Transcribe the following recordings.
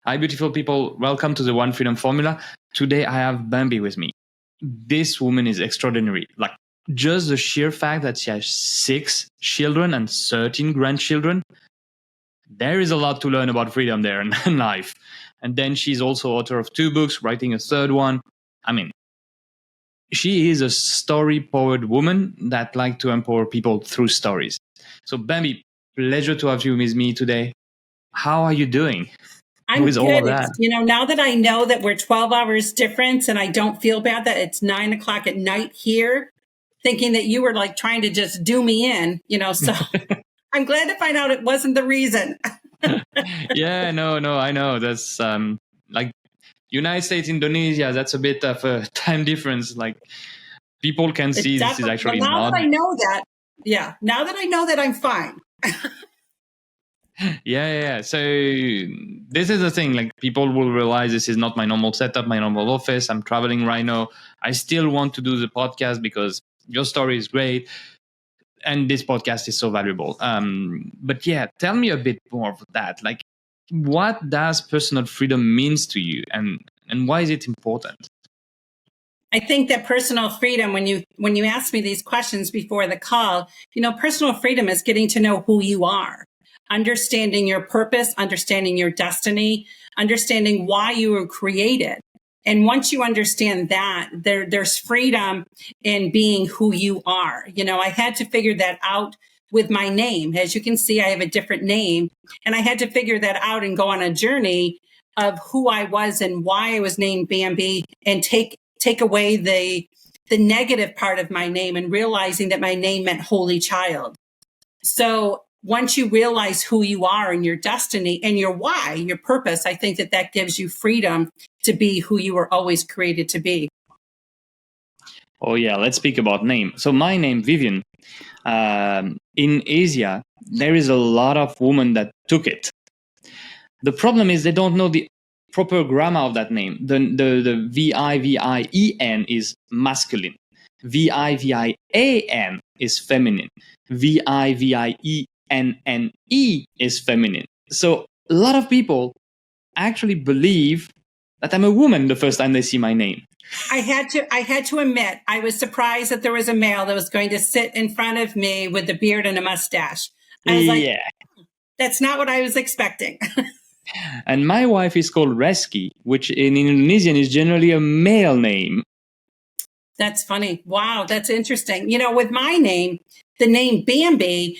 Hi, beautiful people. Welcome to the One Freedom Formula. Today, I have Bambi with me. This woman is extraordinary. Like, just the sheer fact that she has 6 children and 13 grandchildren, there is a lot to learn about freedom there and life. And then she's also author of 2 books, writing a 3rd one. I mean, she is a story-powered woman that like to empower people through stories. So, Bambi, pleasure to have you with me today. How are you doing? I'm with good. all of that? Now that I know that we're 12 hours difference and I don't feel bad that it's 9 o'clock at night here, thinking that you were like trying to just do me in, so I'm glad to find out it wasn't the reason. Yeah, no, I know. That's like United States, Indonesia, that's a bit of a time difference. Like people can see this is actually now not. That I know that, now that I know that, I'm fine. Yeah. So this is the thing, like people will realize this is not my normal setup, my normal office. I'm traveling right now. I still want to do the podcast because your story is great. And this podcast is so valuable. But yeah, tell me a bit more of that. Like, what does personal freedom means to you, and why is it important? I think that personal freedom, when you ask me these questions before the call, personal freedom is getting to know who you are, understanding your purpose, understanding your destiny, understanding why you were created. And once you understand that, there's freedom in being who you are. I had to figure that out with my name. As you can see, I have a different name, and I had to figure that out and go on a journey of who I was and why I was named Bambi, and take away the negative part of my name and realizing that my name meant holy child. So once you realize who you are and your destiny and your why, your purpose, I think that gives you freedom to be who you were always created to be. Oh yeah, let's speak about name. So my name, Vivian, in Asia, there is a lot of women that took it. The problem is they don't know the proper grammar of that name. The Vivien is masculine. Vivian is feminine. Vivienne is feminine. So a lot of people actually believe that I'm a woman the first time they see my name. I had to admit, I was surprised that there was a male that was going to sit in front of me with a beard and a mustache. I was like, that's not what I was expecting. And my wife is called Reski, which in Indonesian is generally a male name. That's funny. Wow, that's interesting. With my name, the name Bambi,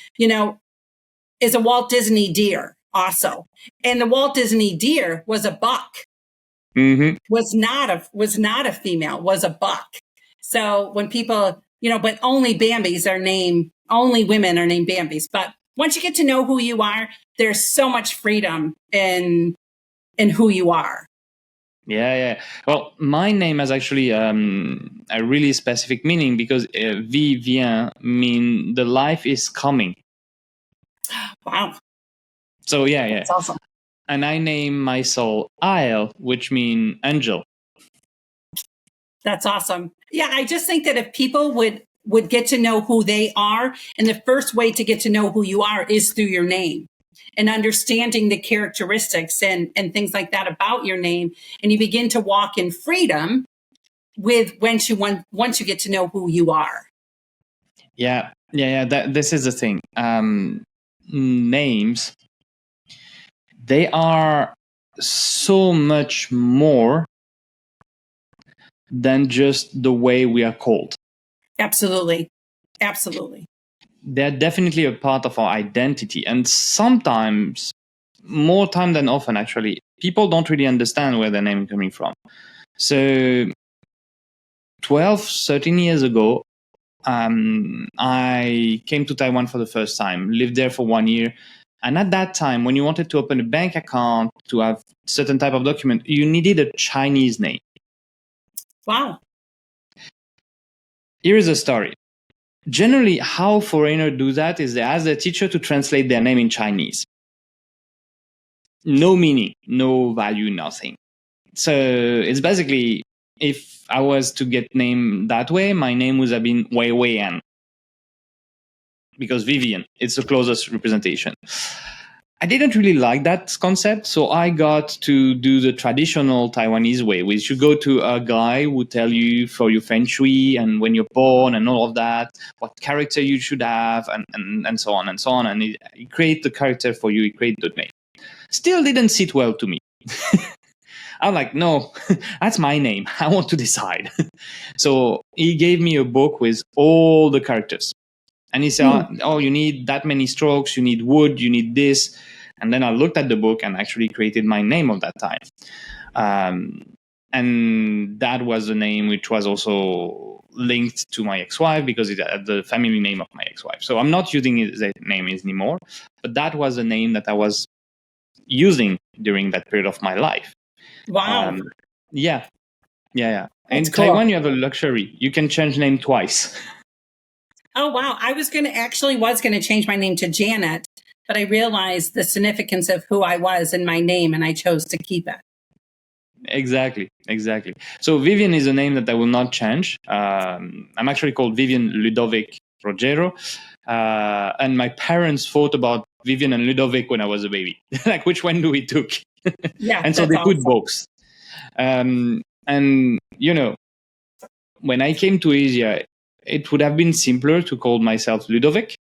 is a Walt Disney deer also. And the Walt Disney deer was a buck. Mm-hmm. Was not a female, was a buck. So when people, but only Bambis are named, only women are named Bambis. But once you get to know who you are, there's so much freedom in who you are. Yeah. Well, my name has actually a really specific meaning because Vivien mean the life is coming. Wow. So yeah. That's awesome. And I name my soul Isle, which mean angel. That's awesome. Yeah, I just think that if people would get to know who they are, and the first way to get to know who you are is through your name and understanding the characteristics and things like that about your name. And you begin to walk in freedom once you get to know who you are. Yeah. This is the thing. Names, they are so much more than just the way we are called. Absolutely. They're definitely a part of our identity. And sometimes, more time than often actually, people don't really understand where their name is coming from. So 12, 13 years ago, I came to Taiwan for the first time, lived there for 1 year. And at that time, when you wanted to open a bank account, to have certain type of document, you needed a Chinese name. Wow. Here is a story. Generally, how foreigners do that is they ask their teacher to translate their name in Chinese. No meaning, no value, nothing. So it's basically, if I was to get named that way, my name would have been Wei Weian. Because Vivian, it's the closest representation. I didn't really like that concept, so I got to do the traditional Taiwanese way, which you go to a guy who tell you for your feng shui and when you're born and all of that, what character you should have, and so on and so on. And he create the character for you, he create the name. Still didn't sit well to me. I'm like, no, that's my name. I want to decide. So he gave me a book with all the characters. And he said, oh, you need that many strokes, you need wood, you need this. And then I looked at the book and actually created my name of that time. And that was the name which was also linked to my ex-wife because it had the family name of my ex-wife. So I'm not using that name anymore, but that was the name that I was using during that period of my life. Wow. Yeah. That's In cool. Taiwan, you have a luxury. You can change name twice. Oh, wow. I was going to change my name to Janet, but I realized the significance of who I was in my name and I chose to keep it. Exactly. So Vivian is a name that I will not change. I'm actually called Vivian Ludovic Rogero. And my parents thought about Vivian and Ludovic when I was a baby. Like, which one do we took? Yeah. And so they put both. And, you know, when I came to Asia, it would have been simpler to call myself Ludovic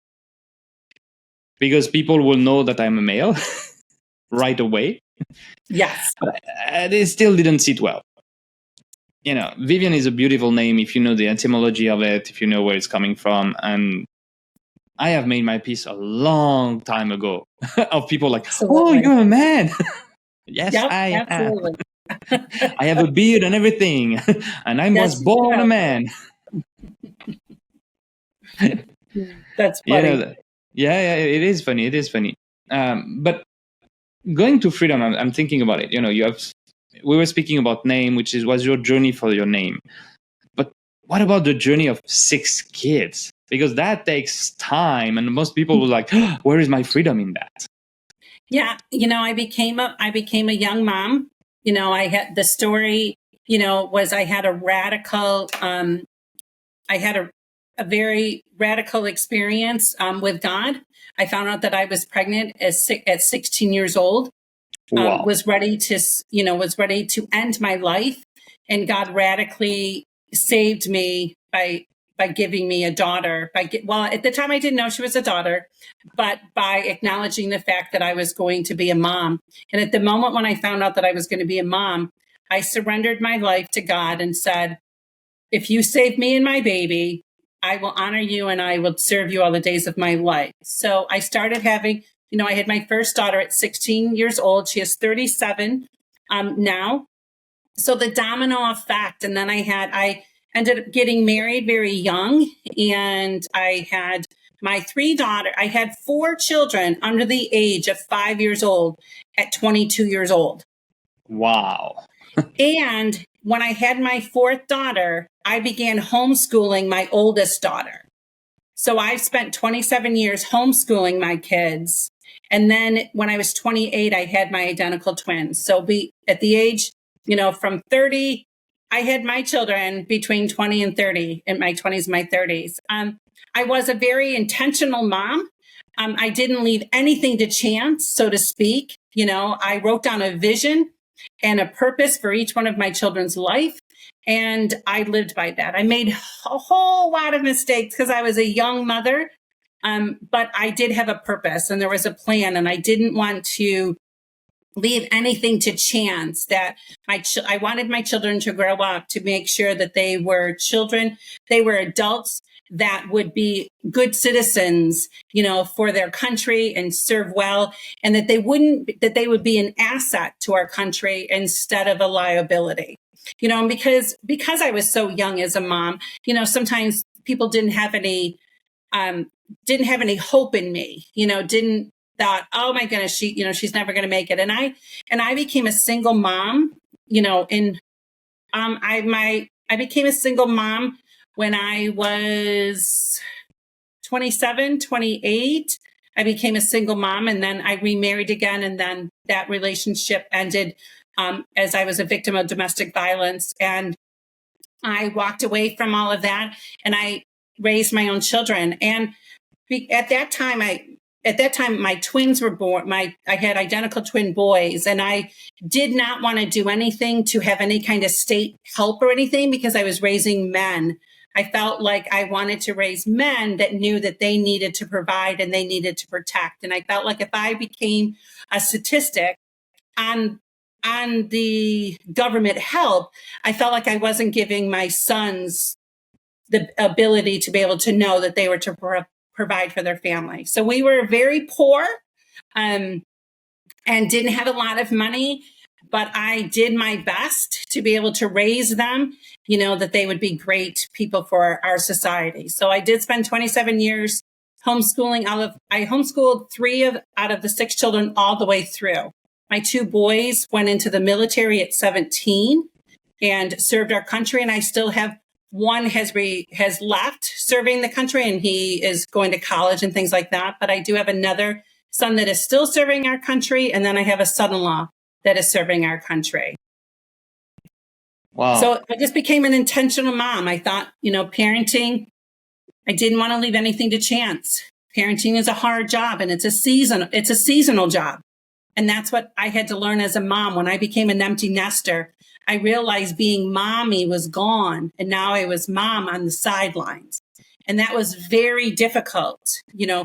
because people will know that I'm a male right away. Yes. But it still didn't sit well. Vivian is a beautiful name if you know the etymology of it, if you know where it's coming from. And I have made my peace a long time ago of people like, Absolutely. oh, you're a man. Yes, Yep, I am. absolutely. I have a beard and everything. And I was born a man. That's funny. Yeah, it is funny. But going to freedom, I'm thinking about it. We were speaking about name, which was your journey for your name. But what about the journey of 6 kids? Because that takes time, and most people were like, oh, where is my freedom in that? Yeah, I became a young mom. I had the story, was I had a radical, I had a very radical experience with God. I found out that I was pregnant at 16 years old. Wow. Was ready to end my life, and God radically saved me by giving me a daughter. At the time I didn't know she was a daughter, but by acknowledging the fact that I was going to be a mom. And at the moment when I found out that I was going to be a mom, I surrendered my life to God and said, if you save me and my baby, I will honor you and I will serve you all the days of my life. So I started having, I had my first daughter at 16 years old. She is 37 now. So the domino effect. And then I ended up getting married very young, and I had I had 4 children under the age of 5 years old at 22 years old. Wow. And when I had my 4th daughter, I began homeschooling my oldest daughter. So I've spent 27 years homeschooling my kids. And then when I was 28, I had my identical twins. So at the age, from 30, I had my children between 20 and 30, in my 20s, my 30s. I was a very intentional mom. I didn't leave anything to chance, so to speak. I wrote down a vision and a purpose for each one of my children's life. And I lived by that. I made a whole lot of mistakes because I was a young mother. But I did have a purpose and there was a plan, and I didn't want to leave anything to chance. That I wanted my children to grow up to make sure that they were children, they were adults that would be good citizens, for their country and serve well, and that they would be an asset to our country instead of a liability. Because I was so young as a mom, sometimes people didn't have any hope in me, didn't thought, oh my goodness, she's never going to make it. And I became a single mom, I became a single mom when I was 27, 28. I became a single mom, and then I remarried again. And then that relationship ended as I was a victim of domestic violence. And I walked away from all of that, and I raised my own children. And at that time, at that time, my twins were born. I had identical twin boys, and I did not want to do anything to have any kind of state help or anything because I was raising men. I felt like I wanted to raise men that knew that they needed to provide and they needed to protect. And I felt like if I became a statistic on the government help, I felt like I wasn't giving my sons the ability to be able to know that they were to provide for their family. So we were very poor, and didn't have a lot of money, but I did my best to be able to raise them, that they would be great people for our society. So I did spend 27 years homeschooling. I homeschooled 3 out of the 6 children all the way through. My 2 boys went into the military at 17 and served our country, and I still have one has left serving the country, and he is going to college and things like that. But I do have another son that is still serving our country, and then I have a son-in-law that is serving our country. Wow. So I just became an intentional mom. I thought, parenting, I didn't want to leave anything to chance. Parenting is a hard job, and it's a seasonal job. And that's what I had to learn as a mom. When I became an empty nester, I realized being mommy was gone, and now I was mom on the sidelines. And that was very difficult,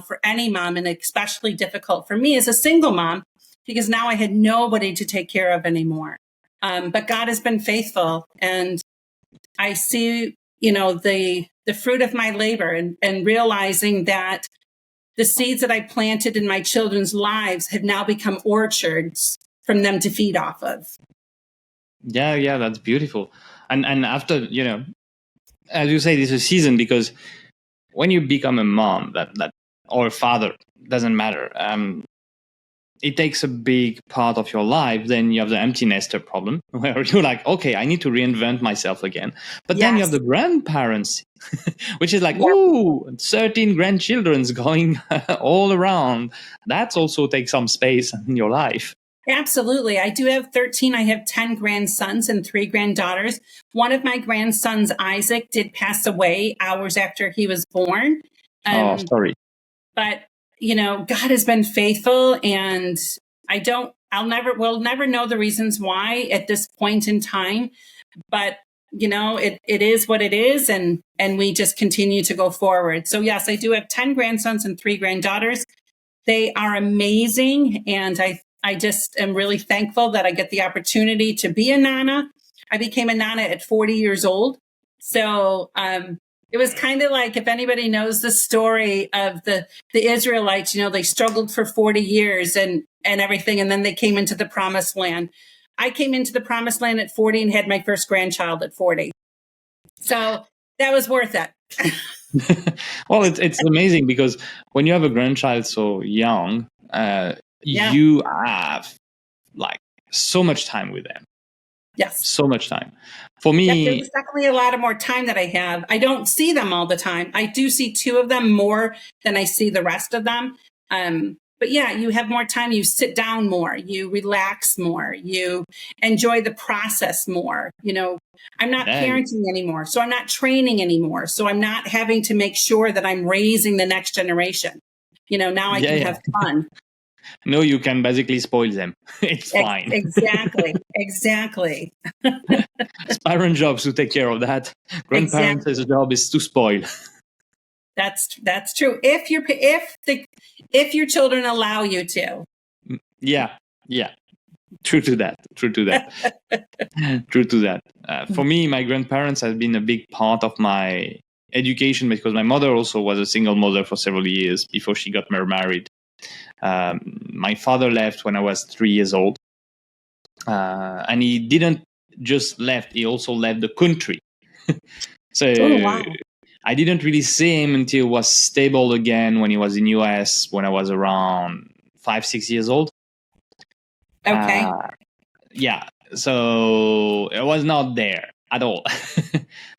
for any mom, and especially difficult for me as a single mom, because now I had nobody to take care of anymore. But God has been faithful, and I see, the fruit of my labor, and realizing that the seeds that I planted in my children's lives have now become orchards from them to feed off of. Yeah, that's beautiful. And after, as you say, this is a season, because when you become a mom, that or a father, doesn't matter. It takes a big part of your life. Then you have the empty nester problem, where you're like, okay, I need to reinvent myself again. But then you have the grandparents, which is like, ooh, 13 grandchildren's going all around. That's also takes some space in your life. Absolutely. I do have 13. I have 10 grandsons and 3 granddaughters. One of my grandsons, Isaac, did pass away hours after he was born. Sorry. But, God has been faithful, and we'll never know the reasons why at this point in time. But, it is what it is. And we just continue to go forward. So yes, I do have 10 grandsons and 3 granddaughters. They are amazing. And I just am really thankful that I get the opportunity to be a Nana. I became a Nana at 40 years old. So it was kind of like, if anybody knows the story of the Israelites, they struggled for 40 years and everything, and then they came into the promised land. I came into the promised land at 40 and had my first grandchild at 40. So that was worth it. Well, it's amazing, because when you have a grandchild so young, you have like so much time with them. Yes. So much time. For me, there's definitely a lot of more time that I have. I don't see them all the time. I do see 2 of them more than I see the rest of them. But yeah, you have more time. You sit down more. You relax more. You enjoy the process more. I'm not parenting anymore, so I'm not training anymore. So I'm not having to make sure that I'm raising the next generation. Now I can have fun. No, you can basically spoil them. It's fine. Exactly. It's parent jobs to take care of that. Grandparents' job is to spoil. That's true. If your children allow you to. Yeah. True to that. True to that. For me, my grandparents have been a big part of my education, because my mother also was a single mother for several years before she got married. My father left when I was 3 years old, and he didn't just left; he also left the country. So I didn't really see him until he was stable again when he was in US when I was around 5-6 years old. Okay. So I was not there at all.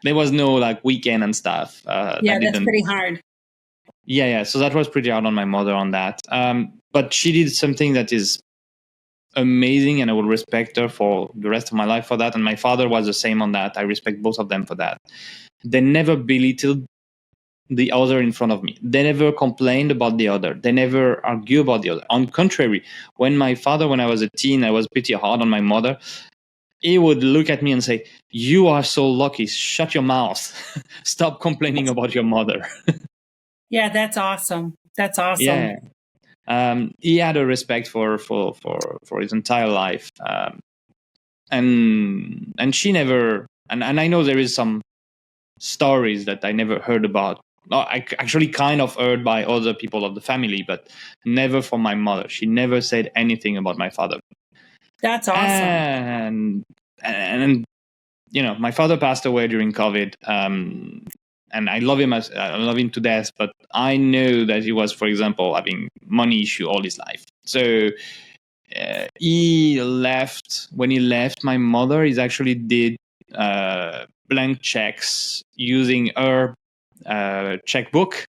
There was no weekend and stuff. That's pretty hard. Yeah. So that was pretty hard on my mother on that. But she did something that is amazing, and I will respect her for the rest of my life for that. And my father was the same on that. I respect both of them for that. They never belittled the other in front of me. They never complained about the other. They never argue about the other. On the contrary, when my father, when I was a teen, I was pretty hard on my mother. He would look at me and say, "You are so lucky. Shut your mouth. Stop complaining about your mother." Yeah, that's awesome. That's awesome. Yeah. He had a respect for his entire life. And she never, and I know there is some stories that I never heard about. No, I actually kind of heard by other people of the family, but never from my mother. She never said anything about my father. That's awesome. And my father passed away during COVID. And I love him to death, but I know that he was, for example, having money issue all his life. So he left. When he left my mother, he actually did blank checks using her checkbook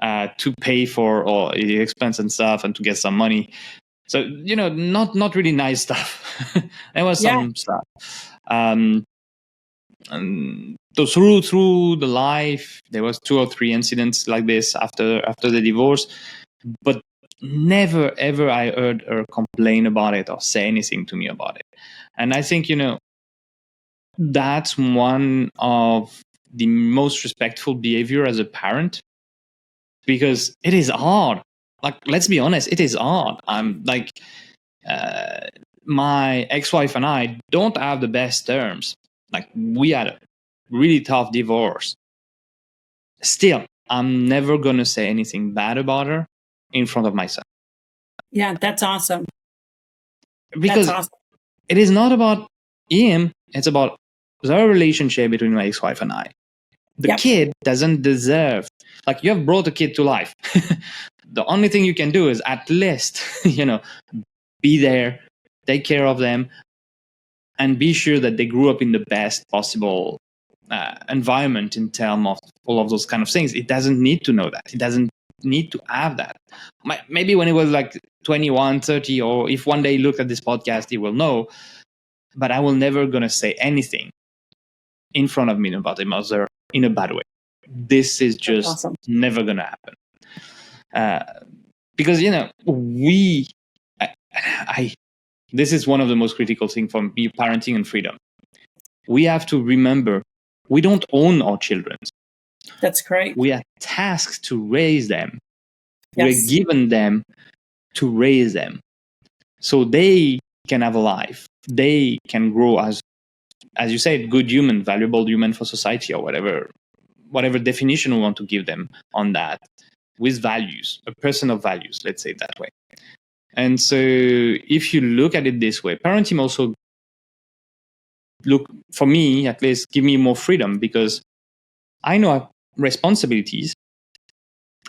to pay for all the expense and stuff and to get some money. So not really nice stuff. There was some stuff. And so through the life, there was 2 or 3 incidents like this after the divorce, but never ever I heard her complain about it or say anything to me about it. And I think that's one of the most respectful behavior as a parent, because it is hard. Like, let's be honest, it is hard. I'm like, my ex-wife and I don't have the best terms. Like, we had a really tough divorce. Still, I'm never gonna say anything bad about her in front of my son. Yeah, that's awesome. Because that's awesome. It is not about him, it's about the relationship between my ex-wife and I. The kid doesn't deserve, like, you have brought a kid to life. The only thing you can do is at least, be there, take care of them, and be sure that they grew up in the best possible environment in terms of all of those kind of things. It doesn't need to know that. It doesn't need to have that. Maybe when it was like 21, 30, or if one day he looked at this podcast, he will know. But I will never gonna say anything in front of me about the mother in a bad way. This is just never gonna happen. Because this is one of the most critical things for me, parenting and freedom. We have to remember, we don't own our children. That's great. We are tasked to raise them. We're given them to raise them, so they can have a life. They can grow as you said, good human, valuable human for society, or whatever definition we want to give them on that, with values, a person of values, let's say it that way. And so if you look at it this way, parenting also, for me at least, give me more freedom, because I know I have responsibilities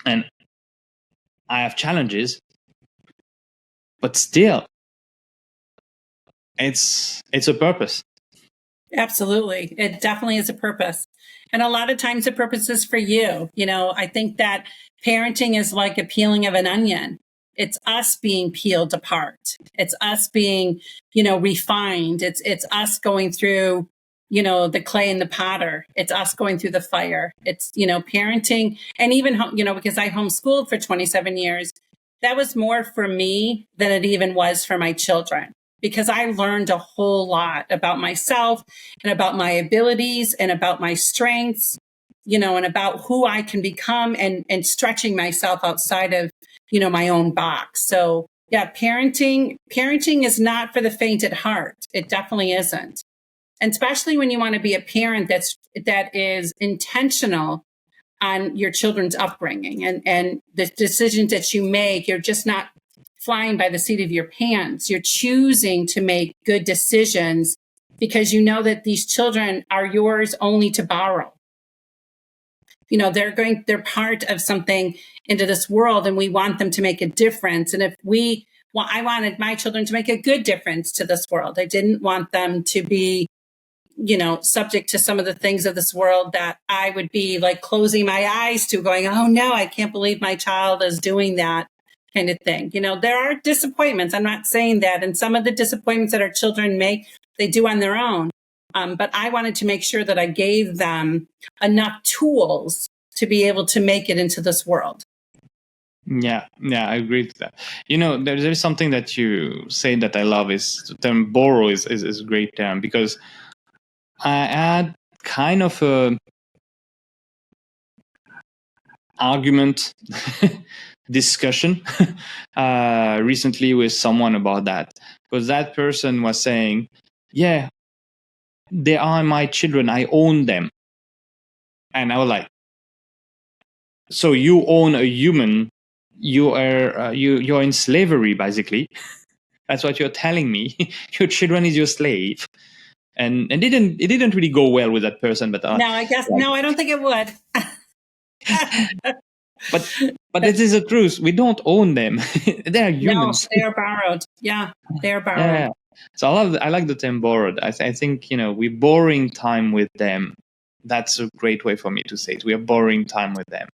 and I have challenges, but still it's a purpose. Absolutely. It definitely is a purpose. And a lot of times the purpose is for you. I think that parenting is like a peeling of an onion. It's us being peeled apart. It's us being, refined. It's us going through, the clay and the potter. It's us going through the fire. It's, parenting. And even, because I homeschooled for 27 years, that was more for me than it even was for my children, because I learned a whole lot about myself and about my abilities and about my strengths, and about who I can become, and stretching myself outside of, my own box. So yeah, parenting is not for the faint at heart. It definitely isn't. And especially when you want to be a parent that is intentional on your children's upbringing and the decisions that you make. You're just not flying by the seat of your pants. You're choosing to make good decisions because you know that these children are yours only to borrow. They're part of something into this world, and we want them to make a difference. And I wanted my children to make a good difference to this world. I didn't want them to be, subject to some of the things of this world that I would be like closing my eyes to, going, oh no, I can't believe my child is doing that, kind of thing. There are disappointments. I'm not saying that. And some of the disappointments that our children make, they do on their own. But I wanted to make sure that I gave them enough tools to be able to make it into this world. Yeah, I agree with that. There's something that you say that I love is the term borrow is a great term, because I had kind of a argument discussion recently with someone about that, because that person was saying, yeah, they are my children, I own them. And I was like, so you own a human, you're in slavery, basically. That's what you're telling me. Your children is your slave. And it didn't really go well with that person, but No, I guess no, I don't think it would. but this is the truth. We don't own them. They are humans. No, they are borrowed. Yeah, they are borrowed. Yeah. So I like the term borrowed. I think we're borrowing time with them. That's a great way for me to say it. We are borrowing time with them.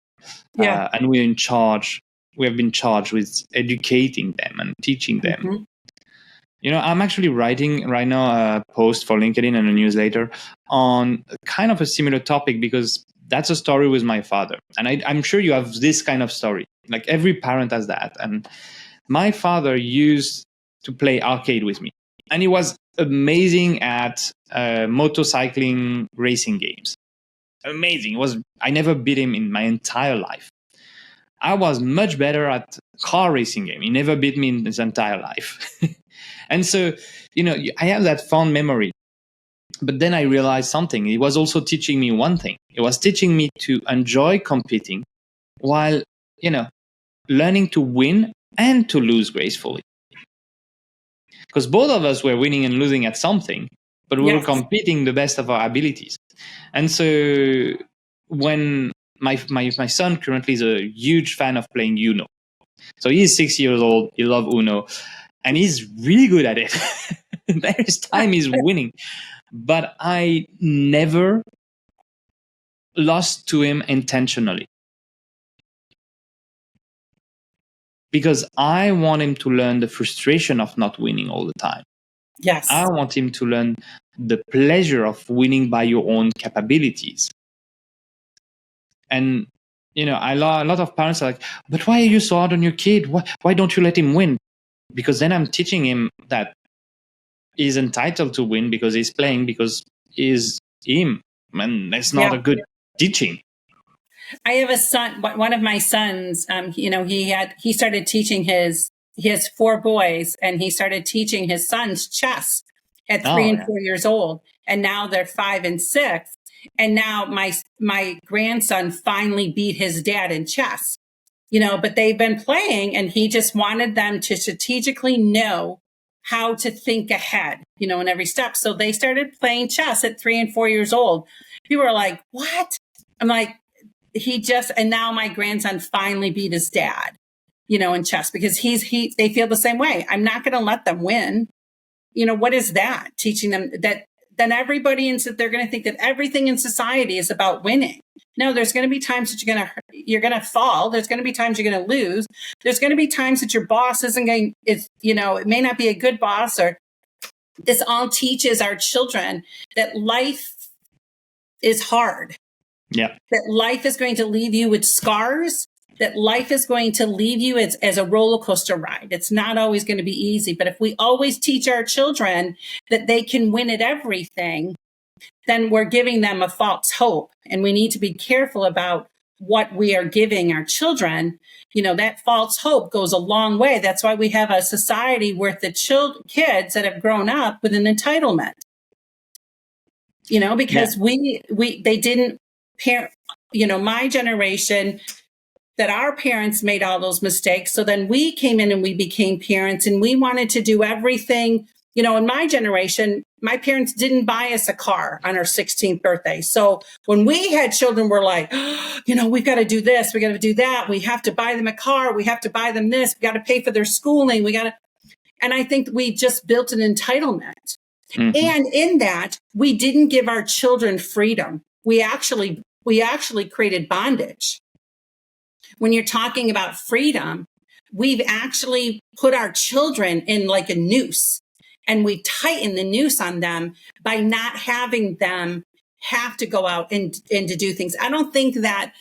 Yeah. And we're in charge. We have been charged with educating them and teaching them. Mm-hmm. I'm actually writing right now a post for LinkedIn and a newsletter on kind of a similar topic, because that's a story with my father. And I'm sure you have this kind of story. Like every parent has that. And my father used to play arcade with me. And he was amazing at motorcycling racing games. Amazing. I never beat him in my entire life. I was much better at car racing game. He never beat me in his entire life. And so, I have that fond memory. But then I realized something. He was also teaching me one thing. He was teaching me to enjoy competing while, learning to win and to lose gracefully. Because both of us were winning and losing at something, but we were competing the best of our abilities. And so when my son currently is a huge fan of playing Uno. So he's 6 years old. He loves Uno. And he's really good at it. There is time he's winning. But I never lost to him intentionally. Because I want him to learn the frustration of not winning all the time. Yes. I want him to learn the pleasure of winning by your own capabilities. And, a lot of parents are like, but why are you so hard on your kid? Why don't you let him win? Because then I'm teaching him that he's entitled to win because he's playing, because he's him. And that's not a good teaching. I have a son, one of my sons, he started teaching he has 4 boys, and he started teaching his sons chess at 3 and 4 years old. And now they're 5 and 6. And now my grandson finally beat his dad in chess, but they've been playing, and he just wanted them to strategically know how to think ahead, in every step. So they started playing chess at 3 and 4 years old. People are like, what? I'm like, and now my grandson finally beat his dad, in chess, because they feel the same way. I'm not going to let them win. What is that? Teaching them that, then they're going to think that everything in society is about winning. No, there's going to be times that you're going to fall. There's going to be times you're going to lose. There's going to be times that your boss it may not be a good boss, or this all teaches our children that life is hard. Yeah. That life is going to leave you with scars, that life is going to leave you as a roller coaster ride. It's not always going to be easy. But if we always teach our children that they can win at everything, then we're giving them a false hope. And we need to be careful about what we are giving our children. That false hope goes a long way. That's why we have a society where the kids that have grown up with an entitlement. Because they didn't parent, my generation, that our parents made all those mistakes. So then we came in and we became parents, and we wanted to do everything. In my generation, my parents didn't buy us a car on our 16th birthday. So when we had children, we're like, we've got to do this. We got to do that. We have to buy them a car. We have to buy them this. We got to pay for their schooling. And I think we just built an entitlement. Mm-hmm. And in that, we didn't give our children freedom. We actually created bondage. When you're talking about freedom, we've actually put our children in like a noose, and we tighten the noose on them by not having them have to go out and to do things. I don't think that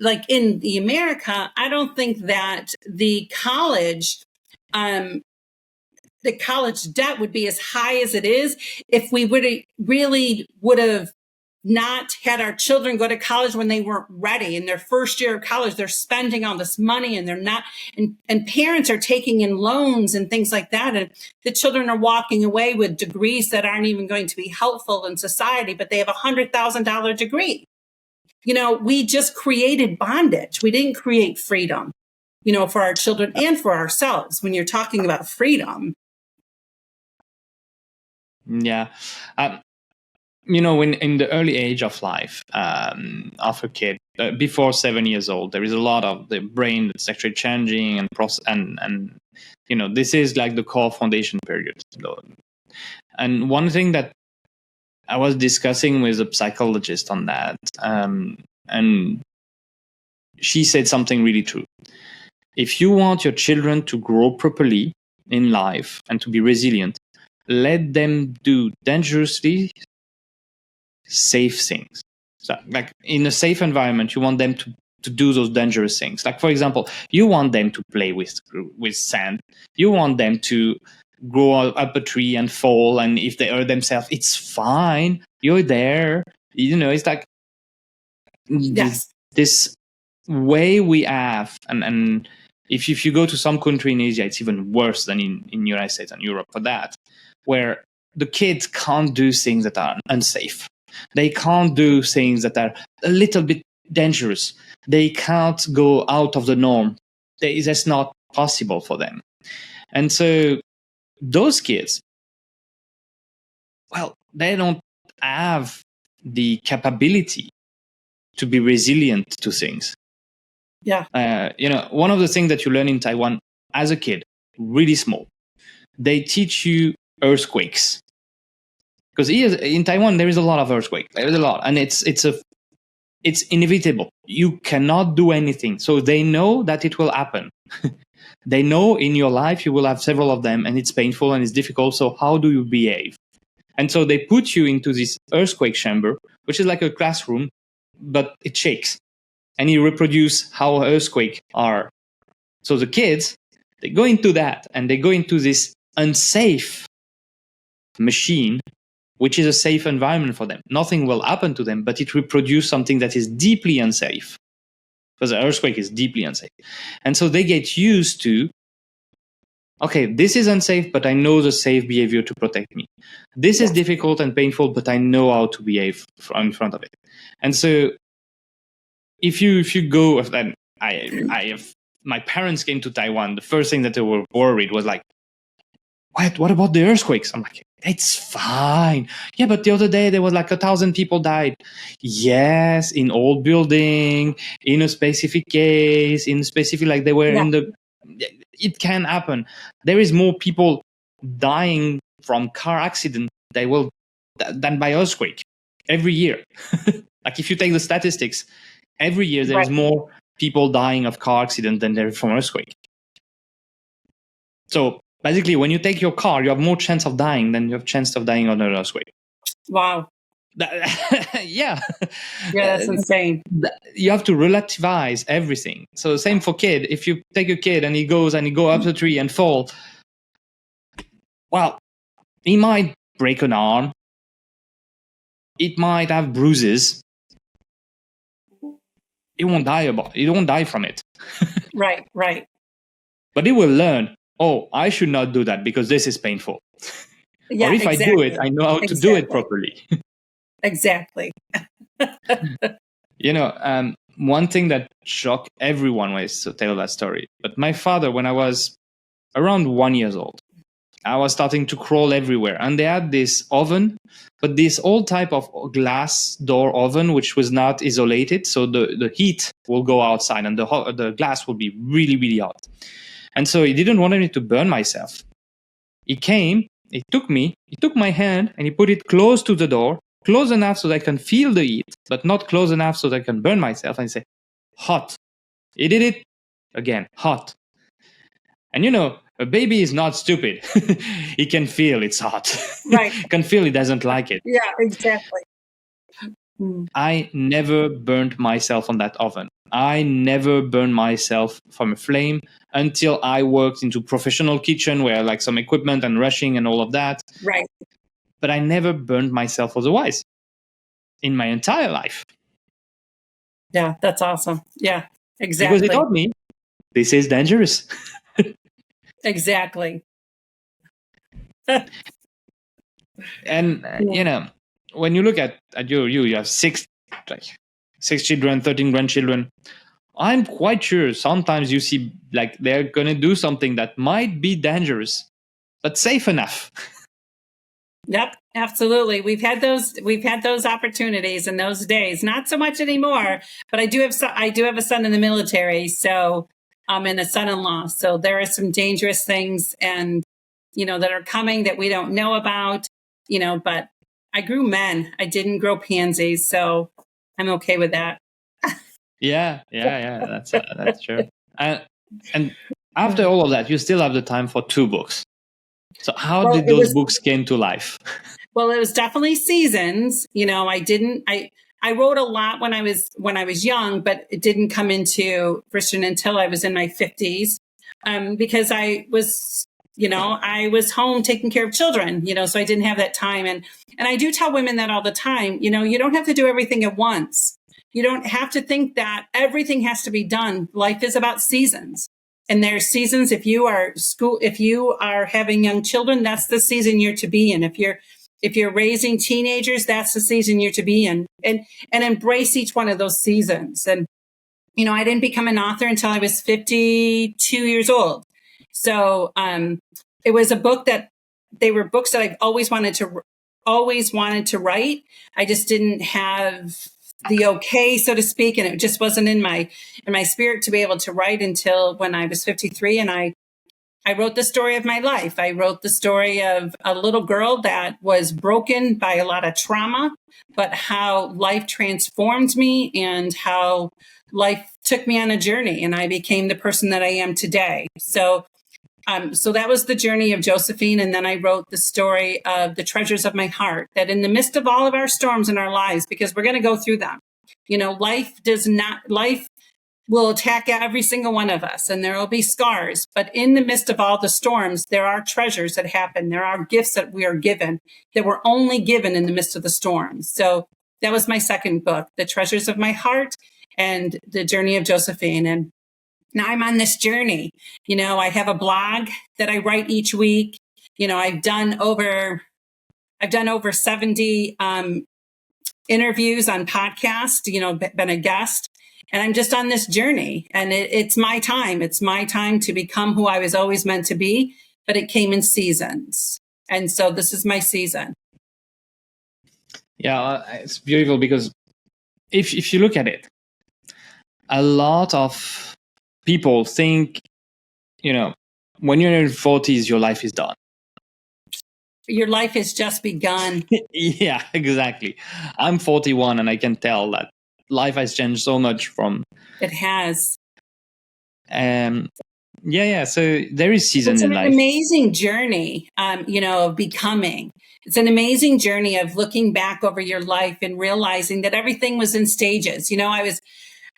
like in the America, I don't think that the college debt would be as high as it is if we would have not had our children go to college when they weren't ready. In their first year of college, they're spending all this money and they're not, and parents are taking in loans and things like that. And the children are walking away with degrees that aren't even going to be helpful in society, but they have $100,000 degree. We just created bondage. We didn't create freedom, for our children and for ourselves when you're talking about freedom. Yeah. When in the early age of life of a kid, before 7 years old, there is a lot of the brain that's actually changing and process, and this is like the core foundation period. And one thing that I was discussing with a psychologist on that, and she said something really true. If you want your children to grow properly in life and to be resilient, let them do dangerously safe things. So, like in a safe environment, you want them to do those dangerous things. Like, for example, you want them to play with sand. You want them to grow up a tree and fall, and if they hurt themselves, it's fine. You're there. It's like this way we have, and if you go to some country in Asia, it's even worse than in United States and Europe for that, where the kids can't do things that are unsafe. They can't do things that are a little bit dangerous. They can't go out of the norm. That's not possible for them. And so those kids, well, they don't have the capability to be resilient to things. Yeah. One of the things that you learn in Taiwan as a kid, really small, they teach you earthquakes. Because in Taiwan, there is a lot of earthquake. There is a lot. And it's inevitable. You cannot do anything. So they know that it will happen. They know in your life you will have several of them, and it's painful and it's difficult. So how do you behave? And so they put you into this earthquake chamber, which is like a classroom, but it shakes. And you reproduce how earthquakes are. So the kids, they go into that, and they go into this unsafe machine, which is a safe environment for them. Nothing will happen to them, but it reproduces something that is deeply unsafe, because the earthquake is deeply unsafe. And so they get used to, okay, this is unsafe, but I know the safe behavior to protect me. This is difficult and painful, but I know how to behave in front of it. And so if you go, then my parents came to Taiwan, the first thing that they were worried was like, what about the earthquakes? I'm like, it's fine. Yeah, but the other day there was like 1,000 people died. Yes, in old building, in a specific case, in specific, like they were in the, it can happen. There is more people dying from car accident than by earthquake every year. Like if you take the statistics, every year there is more people dying of car accident than there is from earthquake. So basically, when you take your car, you have more chance of dying than you have chance of dying on an earthquake. Wow. Yeah. Yeah, that's insane. You have to relativize everything. So same for kid. If you take a kid and he go up the tree and fall, well, he might break an arm. It might have bruises. He won't die from it. Right. But he will learn, oh, I should not do that because this is painful. Yeah, or if I do it, I know how to do it properly. Exactly. One thing that shocked everyone was to tell that story. But my father, when I was around 1 year old, I was starting to crawl everywhere. And they had this oven, but this old type of glass door oven, which was not isolated. So the heat will go outside and the glass will be really, really hot. And so he didn't want me to burn myself. He came, he took my hand and he put it close to the door, close enough so that I can feel the heat, but not close enough so that I can burn myself. And he said, hot. He did it again, hot. And a baby is not stupid. He can feel it's hot. Right. Can feel he doesn't like it. Yeah, exactly. I never burned myself on that oven. I never burned myself from a flame until I worked into professional kitchen where like some equipment and rushing and all of that. Right. But I never burned myself otherwise in my entire life. Yeah, that's awesome. Yeah, Because they exactly. taught me this is dangerous. Exactly. And when you look at you have six children, 13 grandchildren. I'm quite sure sometimes you see like they're gonna do something that might be dangerous, but safe enough. Yep, absolutely. We've had those opportunities in those days. Not so much anymore, but I do have a son in the military, so and a son-in-law. So there are some dangerous things and that are coming that we don't know about, but I grew men. I didn't grow pansies, so I'm okay with that. Yeah. That's true. And after all of that, you still have the time for 2 books. So how Well, did it those was books came to life? Well, it was definitely seasons. I wrote a lot when I was young, but it didn't come into fruition until I was in my 50s. Because I was home taking care of children, so I didn't have that time. And I do tell women that all the time, you don't have to do everything at once. You don't have to think that everything has to be done. Life is about seasons. And there's seasons. If you are having young children, that's the season you're to be in. If you're raising teenagers, that's the season you're to be in, and embrace each one of those seasons. And, I didn't become an author until I was 52 years old. So, it was they were books that I've always wanted to write. I just didn't have the okay, so to speak. And it just wasn't in my spirit to be able to write until when I was 53. And I wrote the story of my life. I wrote the story of a little girl that was broken by a lot of trauma, but how life transformed me and how life took me on a journey and I became the person that I am today. So that was the journey of Josephine. And then I wrote the story of the treasures of my heart, that in the midst of all of our storms in our lives, because we're going to go through them, life will attack every single one of us and there will be scars. But in the midst of all the storms, there are treasures that happen. There are gifts that we are given that we're only given in the midst of the storms. So that was my second book, The Treasures of My Heart and The Journey of Josephine. And now I'm on this journey. I have a blog that I write each week. I've done over 70 interviews on podcast, been a guest. And I'm just on this journey and it's my time. It's my time to become who I was always meant to be, but it came in seasons. And so this is my season. Yeah, it's beautiful because if you look at it, a lot of people think, when you're in your 40s, your life is done. Your life has just begun. Yeah, exactly. I'm 41 and I can tell that life has changed so much from. It has. Yeah. So there is seasons in life. It's an amazing journey, of becoming. It's an amazing journey of looking back over your life and realizing that everything was in stages.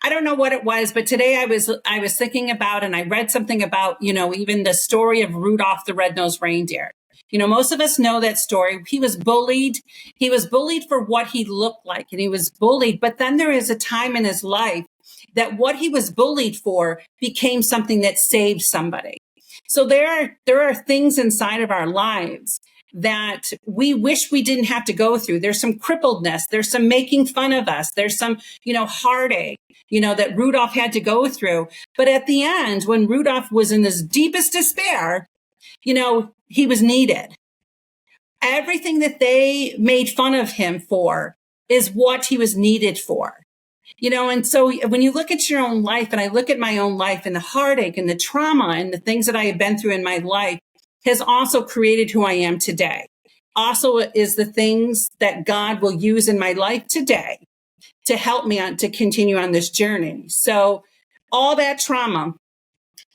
I don't know what it was, but today I was thinking about, and I read something about, even the story of Rudolph the Red-Nosed Reindeer. Most of us know that story. He was bullied. He was bullied for what he looked like, and he was bullied. But then there is a time in his life that what he was bullied for became something that saved somebody. So there are things inside of our lives that we wish we didn't have to go through. There's some crippledness. There's some making fun of us. There's some, heartache, that Rudolph had to go through. But at the end, when Rudolph was in his deepest despair, he was needed. Everything that they made fun of him for is what he was needed for. And so when you look at your own life, and I look at my own life, and the heartache and the trauma and the things that I have been through in my life has also created who I am today. Also is the things that God will use in my life today to help me to continue on this journey. So all that trauma,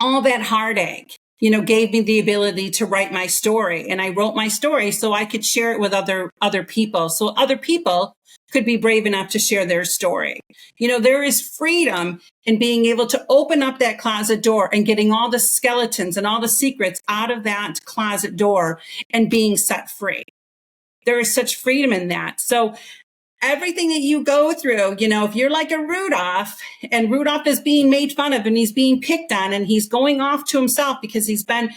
all that heartache, gave me the ability to write my story. And I wrote my story so I could share it with other people. So other people could be brave enough to share their story. There is freedom in being able to open up that closet door and getting all the skeletons and all the secrets out of that closet door and being set free. There is such freedom in that. So everything that you go through, if you're like a Rudolph and Rudolph is being made fun of and he's being picked on and he's going off to himself because he's been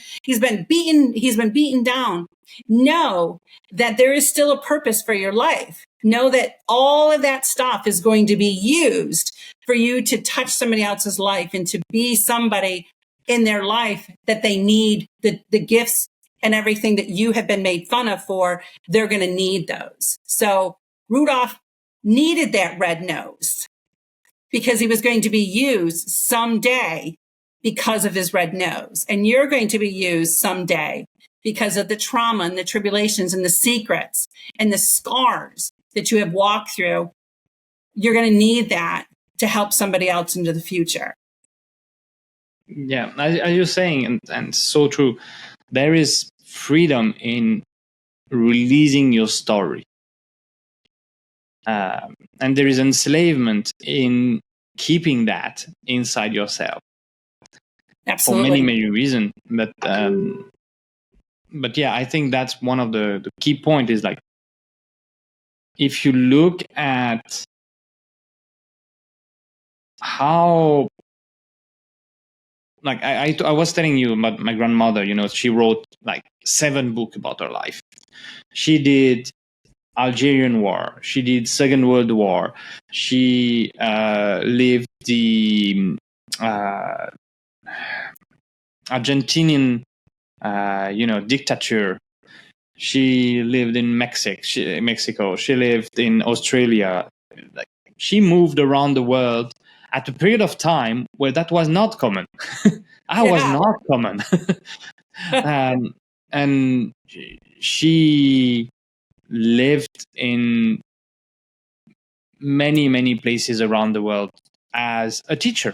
beaten down, know that there is still a purpose for your life. Know that all of that stuff is going to be used for you to touch somebody else's life and to be somebody in their life that they need the gifts and everything that you have been made fun of for. They're going to need those. So Rudolph needed that red nose because he was going to be used someday because of his red nose. And you're going to be used someday because of the trauma and the tribulations and the secrets and the scars that you have walked through. You're going to need that to help somebody else into the future. Yeah, as you're saying, and so true, there is freedom in releasing your story. And there is enslavement in keeping that inside yourself. Absolutely. For many, many reasons. But yeah, I think that's one of the key point is like, if you look at how, like I was telling you about my grandmother, she wrote like 7 books about her life. She did Algerian War. She did Second World War. She lived the Argentinian, dictature. She lived in Mexico. She lived in Australia. Like, she moved around the world at a period of time where that was not common. I was not common. And she lived in many, many places around the world as a teacher.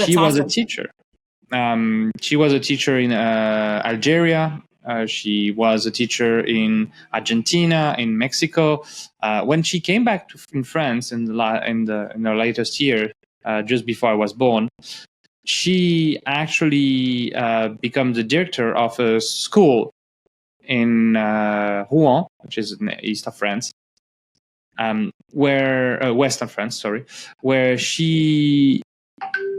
She was a teacher. She was a teacher in Algeria. She was a teacher in Argentina, in Mexico. When she came back in France in her latest year, just before I was born, she actually became the director of a school in Rouen, which is in the east of France, west of France, where she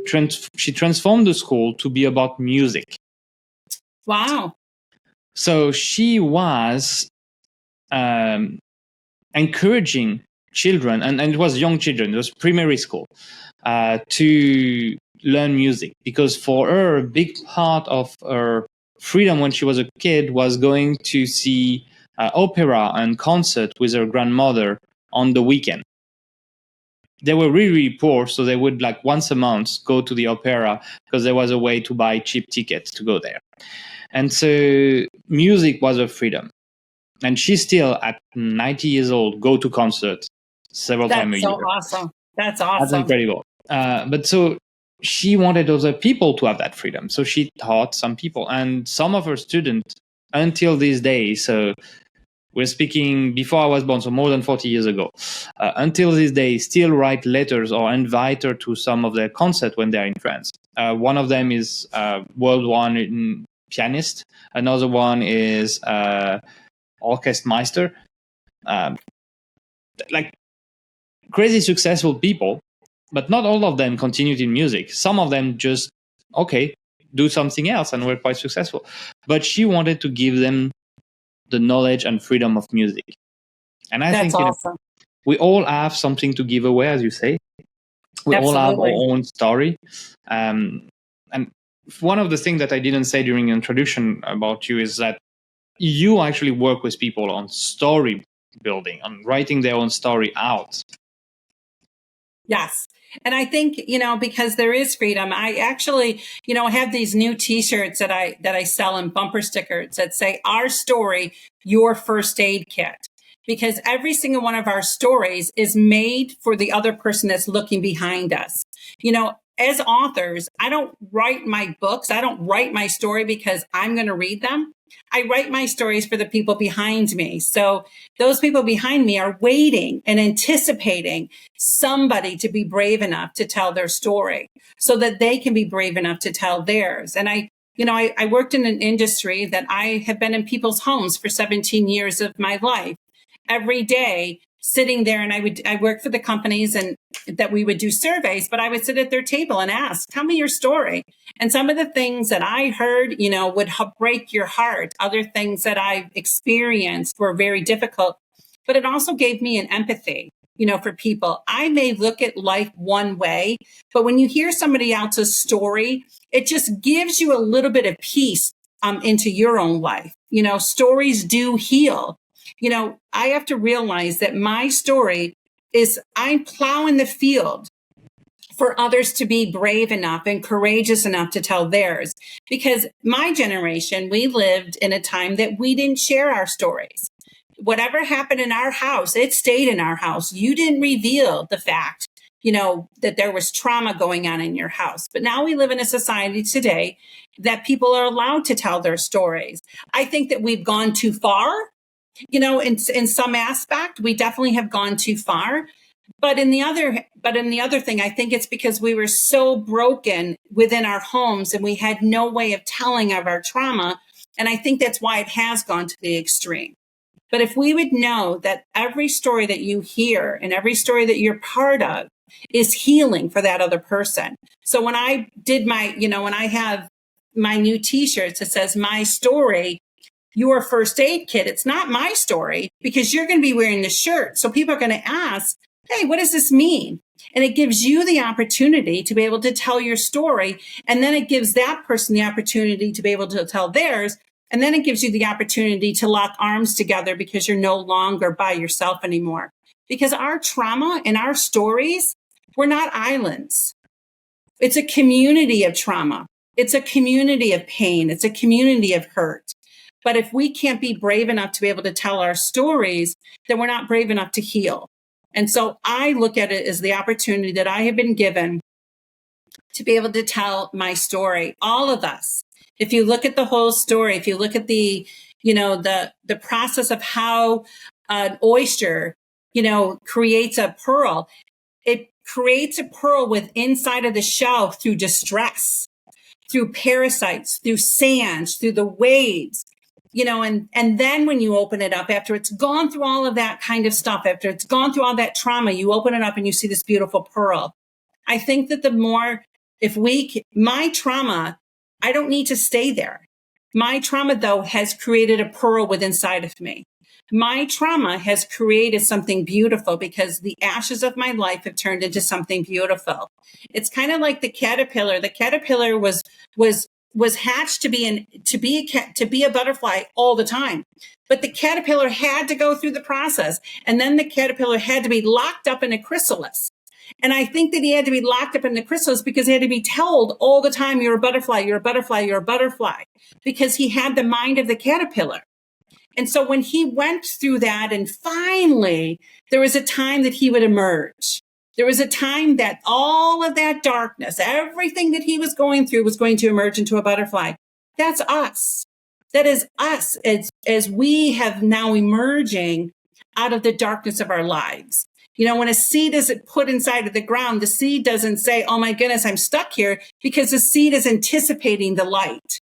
transformed the school to be about music. Wow. So she was encouraging children, and it was young children, it was primary school, to learn music, because for her, a big part of her freedom when she was a kid was going to see opera and concert with her grandmother on the weekend. They were really, really poor, so they would like once a month go to the opera because there was a way to buy cheap tickets to go there. And so music was her freedom. And she still, at 90 years old, go to concerts several times a year. That's so awesome. That's awesome. That's incredible. But so she wanted other people to have that freedom. So she taught some people. And some of her students, until this day, so we're speaking before I was born, so more than 40 years ago, until this day, still write letters or invite her to some of their concerts when they're in France. One of them is world-renowned pianist. Another one is Orchestermeister. Like crazy successful people, but not all of them continued in music. Some of them just, do something else and were quite successful. But she wanted to give them the knowledge and freedom of music. And I think awesome. We all have something to give away, as you say. We all have our own story. And one of the things that I didn't say during the introduction about you is that you actually work with people on story building, on writing their own story out. Yes. And I think, because there is freedom, I actually, have these new t-shirts that I sell in bumper stickers that say, "Our story, your first aid kit." Because every single one of our stories is made for the other person that's looking behind us. As authors, I don't write my books. I don't write my story because I'm going to read them. I write my stories for the people behind me. So those people behind me are waiting and anticipating somebody to be brave enough to tell their story so that they can be brave enough to tell theirs. And I worked in an industry that I have been in people's homes for 17 years of my life, every day sitting there. And I worked for the companies and that we would do surveys, but I would sit at their table and ask, tell me your story. And some of the things that I heard, would break your heart. Other things that I've experienced were very difficult, but it also gave me an empathy, for people. I may look at life one way, but when you hear somebody else's story, it just gives you a little bit of peace into your own life. Stories do heal. I have to realize that my story is I'm plowing the field for others to be brave enough and courageous enough to tell theirs. Because my generation, we lived in a time that we didn't share our stories. Whatever happened in our house, it stayed in our house. You didn't reveal the fact, that there was trauma going on in your house. But now we live in a society today that people are allowed to tell their stories. I think that we've gone too far. In some aspect, we definitely have gone too far. But in the other thing, I think it's because we were so broken within our homes and we had no way of telling of our trauma. And I think that's why it has gone to the extreme. But if we would know that every story that you hear and every story that you're part of is healing for that other person. So when I did when I have my new t-shirts, it says my story, your first aid kit. It's not my story because you're going to be wearing the shirt. So people are going to ask, hey, what does this mean? And it gives you the opportunity to be able to tell your story. And then it gives that person the opportunity to be able to tell theirs. And then it gives you the opportunity to lock arms together because you're no longer by yourself anymore. Because our trauma and our stories, we're not islands. It's a community of trauma. It's a community of pain. It's a community of hurt. But if we can't be brave enough to be able to tell our stories, then we're not brave enough to heal. And so I look at it as the opportunity that I have been given to be able to tell my story. All of us, if you look at the whole story, if you look at the process of how an oyster, creates a pearl, it creates a pearl with inside of the shell through distress, through parasites, through sands, through the waves. And then when you open it up, after it's gone through all of that kind of stuff, after it's gone through all that trauma, you open it up and you see this beautiful pearl. I think that my trauma, I don't need to stay there. My trauma, though, has created a pearl within inside of me. My trauma has created something beautiful because the ashes of my life have turned into something beautiful. It's kind of like the caterpillar. The caterpillar was hatched to be a butterfly all the time. But the caterpillar had to go through the process. And then the caterpillar had to be locked up in a chrysalis. And I think that he had to be locked up in the chrysalis because he had to be told all the time, you're a butterfly, you're a butterfly, you're a butterfly, because he had the mind of the caterpillar. And so when he went through that, and finally, there was a time that he would emerge. There was a time that all of that darkness, everything that he was going through was going to emerge into a butterfly. That's us. That is us as we have now emerging out of the darkness of our lives. When a seed is put inside of the ground, the seed doesn't say, oh my goodness, I'm stuck here, because the seed is anticipating the light.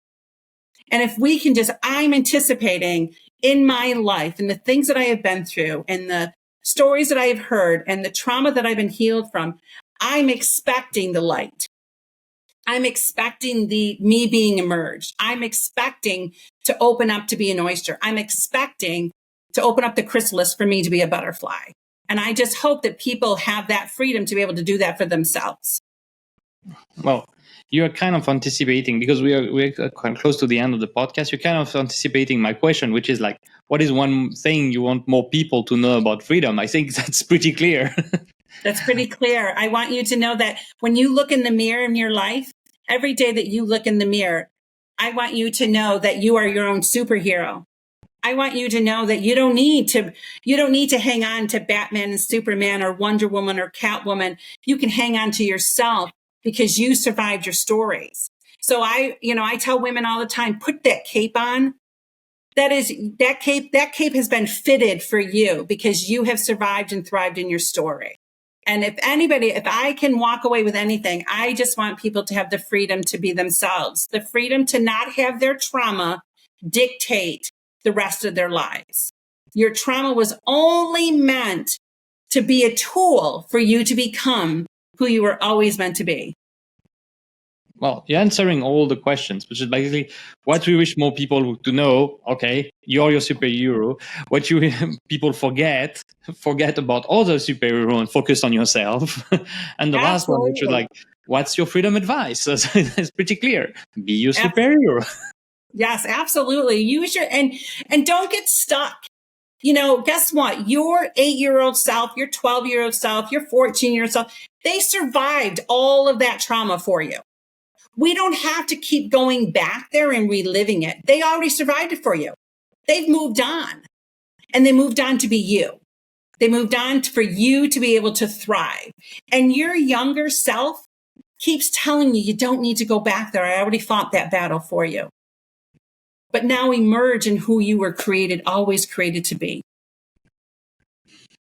And if we can I'm anticipating in my life and the things that I have been through and the stories that I have heard and the trauma that I've been healed from, I'm expecting the light. I'm expecting me being emerged. I'm expecting to open up to be an oyster. I'm expecting to open up the chrysalis for me to be a butterfly. And I just hope that people have that freedom to be able to do that for themselves. Well, you're kind of anticipating, because we're quite close to the end of the podcast. You're kind of anticipating my question, which is like, what is one thing you want more people to know about freedom? I think that's pretty clear. That's pretty clear. I want you to know that when you look in the mirror in your life, every day that you look in the mirror, I want you to know that you are your own superhero. I want you to know that you don't need to hang on to Batman and Superman or Wonder Woman or Catwoman. You can hang on to yourself because you survived your stories. So I tell women all the time, put that cape on that cape has been fitted for you because you have survived and thrived in your story. And if I can walk away with anything, I just want people to have the freedom to be themselves, the freedom to not have their trauma dictate the rest of their lives. Your trauma was only meant to be a tool for you to become who you were always meant to be. Well, you're answering all the questions, which is basically what we wish more people to know. Okay, you're your superhero. What you people forget about other superhero and focus on yourself. And the last one, which is like, what's your freedom advice? It's pretty clear. Be your superhero. Yes, absolutely. Use your and don't get stuck. You know, guess what? Your 8-year-old self, your 12-year-old self, your 14-year-old self, they survived all of that trauma for you. We don't have to keep going back there and reliving it. They already survived it for you. They've moved on, and they moved on to be you. They moved on for you to be able to thrive. And your younger self keeps telling you don't need to go back there. I already fought that battle for you. But now emerge in who you were always created to be.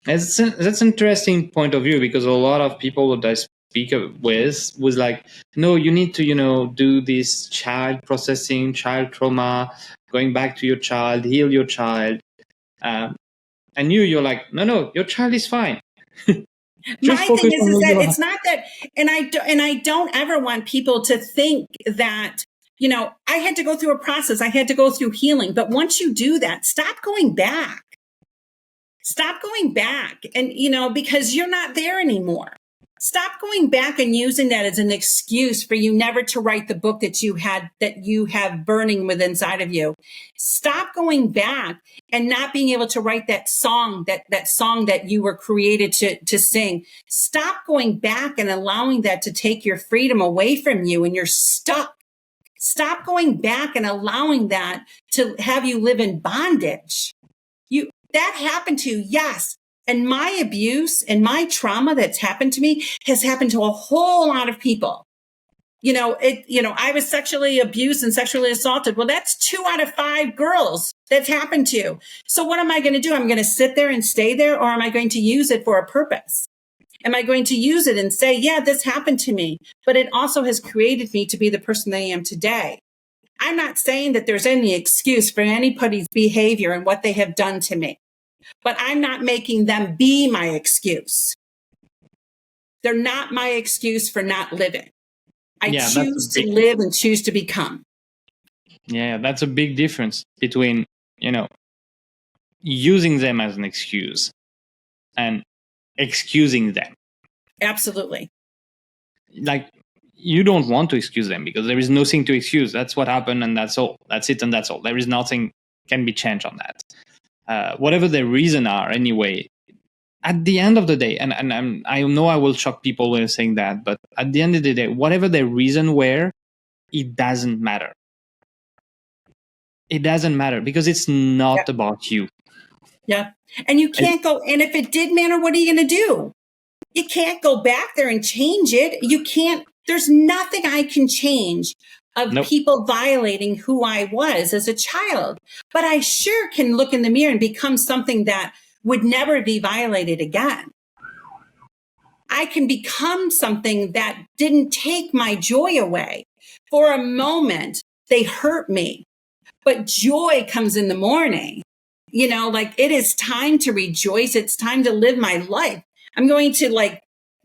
That's an interesting point of view, because a lot of people that I speak with was like, no, you need to, do this child processing, child trauma, going back to your child, heal your child. And you're like, no, your child is fine. My thing is that it's not that, and I don't ever want people to think that, I had to go through a process. I had to go through healing. But once you do that, stop going back. Stop going back. And, because you're not there anymore. Stop going back and using that as an excuse for you never to write the book that you have burning within inside of you. Stop going back and not being able to write that song that you were created to sing. Stop going back and allowing that to take your freedom away from you and you're stuck. Stop going back and allowing that to have you live in bondage. That happened to you, yes. And my abuse and my trauma that's happened to me has happened to a whole lot of people. I was sexually abused and sexually assaulted. Well, that's 2 out of 5 girls that's happened to. So what am I going to do? I'm going to sit there and stay there, or am I going to use it for a purpose? Am I going to use it and say, yeah, this happened to me, but it also has created me to be the person that I am today? I'm not saying that there's any excuse for anybody's behavior and what they have done to me, but I'm not making them be my excuse. They're not my excuse for not living. I choose to live and choose to become. Yeah, that's a big difference between, using them as an excuse and excusing them. Absolutely. Like, you don't want to excuse them because there is nothing to excuse. That's what happened, and that's all. That's it, and that's all. There is nothing can be changed on that. Whatever the reason are, anyway. At the end of the day, and I know I will shock people when saying that, but at the end of the day, whatever the reason were, it doesn't matter. It doesn't matter because it's not about you. Yeah. And you can't go, and if it did matter, what are you going to do? You can't go back there and change it. You can't, there's nothing I can change of people violating who I was as a child. But I sure can look in the mirror and become something that would never be violated again. I can become something that didn't take my joy away. For a moment, they hurt me, but joy comes in the morning. It is time to rejoice. It's time to live my life. I'm going to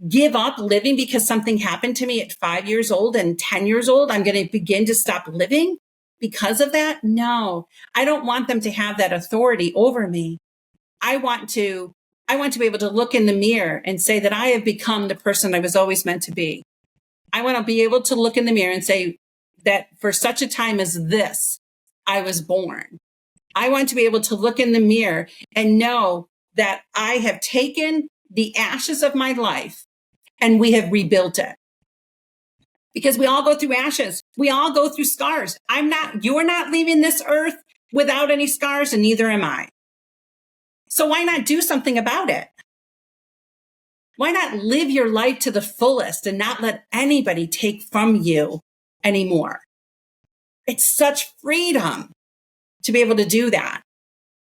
give up living because something happened to me at 5 years old and 10 years old. I'm going to begin to stop living because of that. No, I don't want them to have that authority over me. I want to be able to look in the mirror and say that I have become the person I was always meant to be. I want to be able to look in the mirror and say that for such a time as this, I was born. I want to be able to look in the mirror and know that I have taken the ashes of my life and we have rebuilt it. Because we all go through ashes. We all go through scars. You're not leaving this earth without any scars, and neither am I. So why not do something about it? Why not live your life to the fullest and not let anybody take from you anymore? It's such freedom to be able to do that.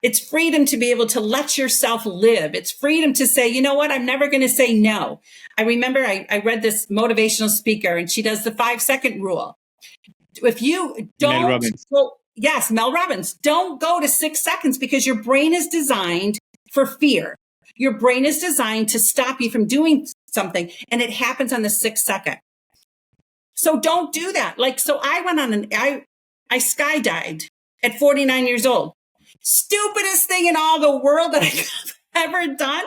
It's freedom to be able to let yourself live. It's freedom to say, you know what? I'm never going to say no. I remember I read this motivational speaker and she does the 5-second rule. If you Mel don't Robbins. go, yes, Mel Robbins, don't go to 6 seconds because your brain is designed for fear. Your brain is designed to stop you from doing something, and it happens on the 6th second. So don't do that. Like, so I went on I skydived at 49 years old. Stupidest thing in all the world that I've ever done.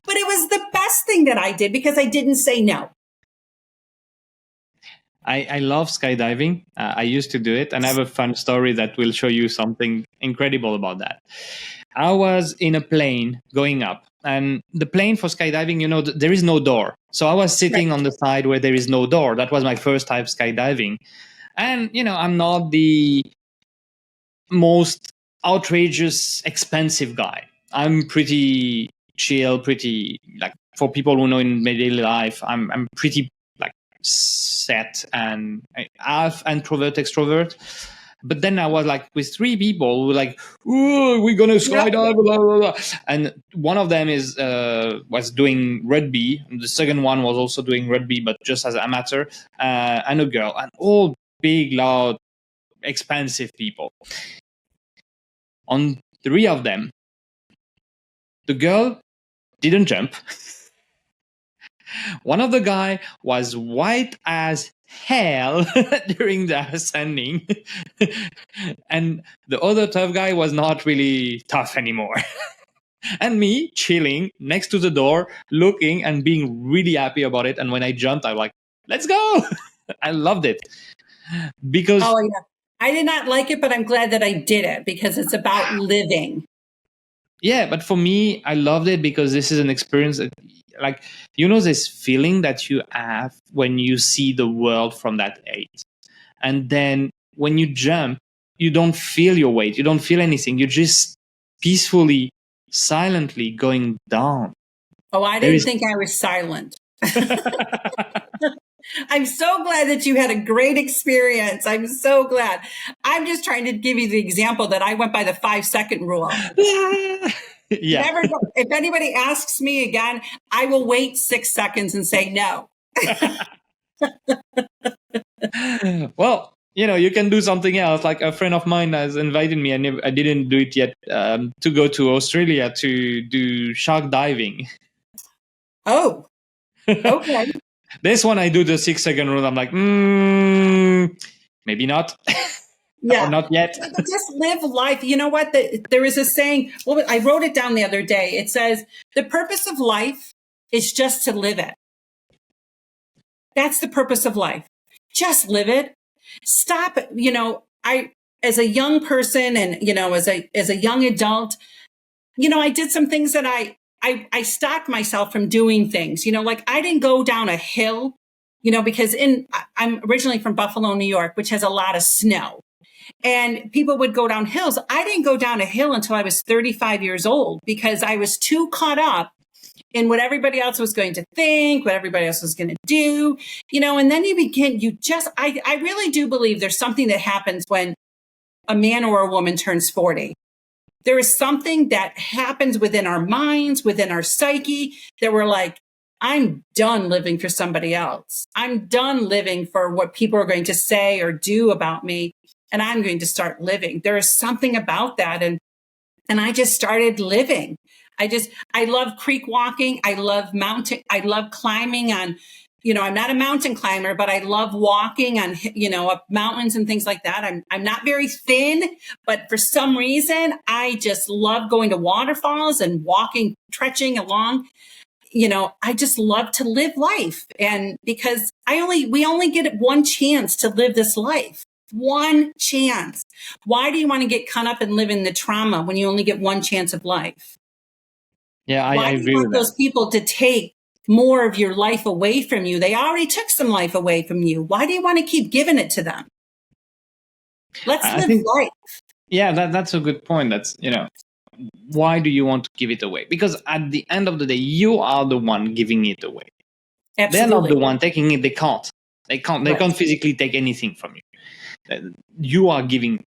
But it was the best thing that I did because I didn't say no. I love skydiving. I used to do it, and I have a fun story that will show you something incredible about that. I was in a plane going up, and the plane for skydiving, you know, there is no door. So I was sitting on the side where there is no door. That was my first time skydiving. And, you know, I'm not the most outrageous, expensive guy. I'm pretty chill, pretty, like, for people who know in my daily life, I'm pretty, like, set and half introvert, extrovert. But then I was like with 3 people who were like, "Ooh, we're gonna skydive," blah, blah, blah. And one of them was doing rugby. And the second one was also doing rugby, but just as amateur, and a girl, and all big, loud, expensive people. On 3 of them, the girl didn't jump. One of the guy was white as hell during the ascending, and the other tough guy was not really tough anymore. And me chilling next to the door, looking and being really happy about it. And when I jumped, I was like, "Let's go!" I loved it because I did not like it, but I'm glad that I did it because it's about living. Yeah, but for me, I loved it because this is an experience that, like, you know, this feeling that you have when you see the world from that height. And then when you jump, you don't feel your weight. You don't feel anything. You're just peacefully, silently going down. Oh, I didn't think I was silent. I'm so glad that you had a great experience. I'm so glad. I'm just trying to give you the example that I went by the 5-second rule. Yeah. If anybody asks me again, I will wait 6 seconds and say no. Well, you know, you can do something else. Like a friend of mine has invited me, and I didn't do it yet, to go to Australia to do shark diving. Oh, okay. This one, I do the 6-second rule. I'm like, maybe not. Yeah. Or not yet. Just live life. You know what? There is a saying. Well, I wrote it down the other day. It says, the purpose of life is just to live it. That's the purpose of life. Just live it. Stop. You know, as a young person and, you know, as a young adult, you know, I did some things that I stopped myself from doing things, you know, like I didn't go down a hill, you know, because I'm originally from Buffalo, New York, which has a lot of snow. And people would go down hills. I didn't go down a hill until I was 35 years old because I was too caught up in what everybody else was going to think, what everybody else was going to do, you know, and then I really do believe there's something that happens when a man or a woman turns 40. There is something that happens within our minds, within our psyche, that we're like, I'm done living for somebody else. I'm done living for what people are going to say or do about me. And I'm going to start living. There is something about that. And I just started living. I love creek walking. I love climbing on, you know, I'm not a mountain climber, but I love walking on, you know, up mountains and things like that. I'm not very thin, but for some reason, I just love going to waterfalls and walking, trekking along. You know, I just love to live life. And because we only get one chance to live this life. One chance. Why do you want to get caught up and live in the trauma when you only get one chance of life? Yeah, I agree with that. Why do you want those people to take more of your life away from you? They already took some life away from you. Why do you want to keep giving it to them? Let's live life. Yeah, that's a good point. That's, you know, why do you want to give it away? Because at the end of the day, you are the one giving it away. Absolutely. They're not the one taking it. They can't physically take anything from you. You are giving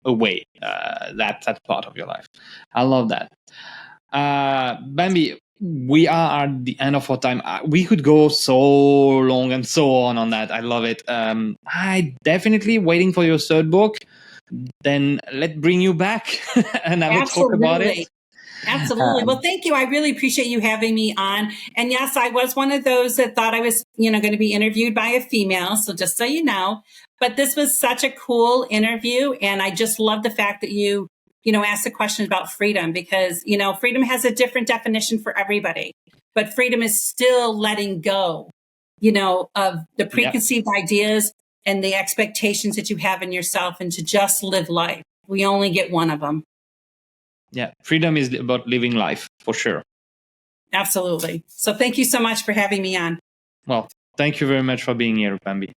away that part of your life. I love that. Bambi, we are at the end of our time. We could go so long and so on that. I love it. I definitely waiting for your third book. Then let's bring you back and have a talk about it. Absolutely. Well, thank you. I really appreciate you having me on. And yes, I was one of those that thought I was, going to be interviewed by a female. So just so you know, but this was such a cool interview. And I just love the fact that you asked a question about freedom, because, freedom has a different definition for everybody, but freedom is still letting go, of the preconceived ideas and the expectations that you have in yourself, and to just live life. We only get one of them. Yeah, freedom is about living life, for sure. Absolutely. So thank you so much for having me on. Well, thank you very much for being here, Bambi.